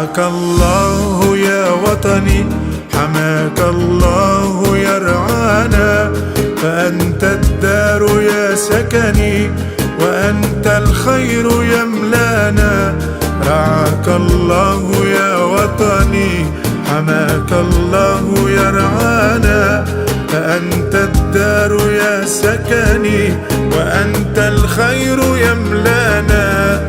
رعاك الله يا وطني، حماك الله يرعانا، فأنت الدار يا سكني، وأنت الخير يملانا. رعاك الله يا وطني، حماك الله يرعانا، فأنت الدار يا سكني، وأنت الخير يملانا.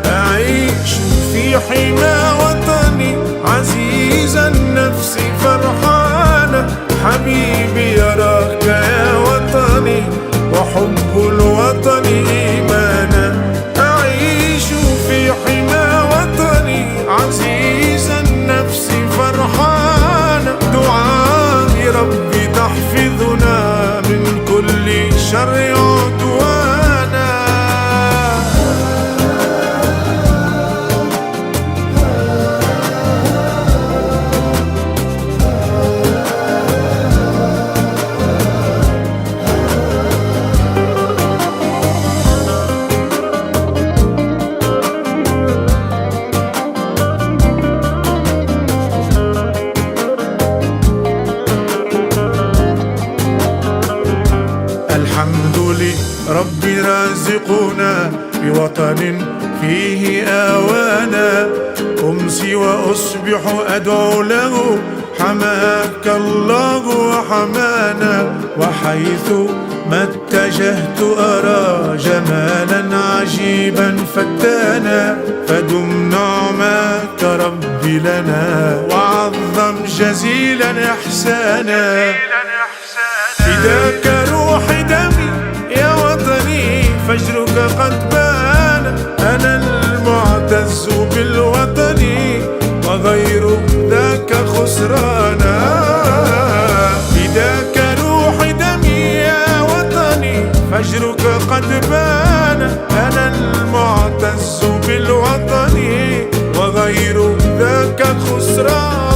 أعيش في حمى وطني عزيز النفس فرحانا، حبيبي يراك يا وطني، وحب الوطن إيمانا. أعيش في حمى وطني عزيز النفس فرحانا، دعائي ربي تحفظنا من كل شر عدوانا. الحمد لرب رازقنا بوطن فيه آوانا، أمسي وأصبح أدعو له، حماك الله وحمانا. وحيث ما اتجهت أرى جمالا عجيبا فتانا، فدم نعماك ربي لنا، وعظم جزيلا إحسانا. فداك روحي دمي يا وطني، فجرك قد بان، أنا المعتز بالوطن، وغير ذاك خسرانا. فداك روحي دمي يا وطني، فجرك قد بان، أنا المعتز بالوطن، وغير ذاك خسرانا.